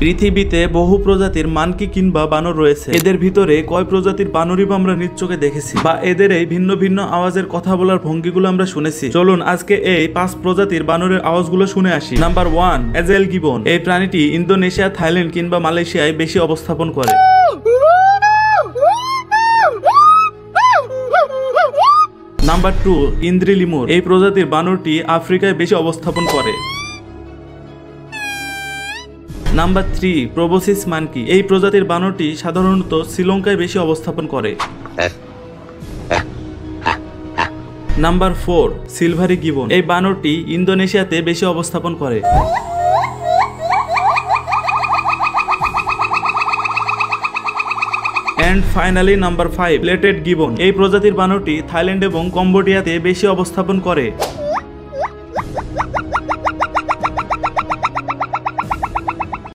পৃথিবীতে বহু প্রজাতির মানকি কিংবা বানর রয়েছে। এদের ভিতরে কয় প্রজাতির বানরই বা আমরা নিজ চোখে দেখেছি বা এদের এই ভিন্ন ভিন্ন আওয়াজের কথা বলার ভঙ্গিগুলো আমরা শুনেছি। চলুন আজকে এই 5 প্রজাতির বানরের আওয়াজগুলো শুনে আসি। Number 1, agile gibbon. এই প্রাণীটি ইন্দোনেশিয়া, থাইল্যান্ড কিংবা মালয়েশিয়ায় বেশি অবস্থাপন করে। Number 2, indri lemur. এই প্রজাতির বানরটি আফ্রিকায় বেশি অবস্থাপন করে। Number 3, proboscis monkey. এই প্রজাতির বানরটি সাধারণত শ্রীলঙ্কায় বেশি অবস্থাপন করে। Number 4, silvery gibbon. এই বানরটি ইন্দোনেশিয়াতে বেশি অবস্থাপন করে। And finally number 5, pileated gibbon. এই প্রজাতির বানরটি থাইল্যান্ড এবং কম্বোডিয়াতে বেশি অবস্থাপন করে।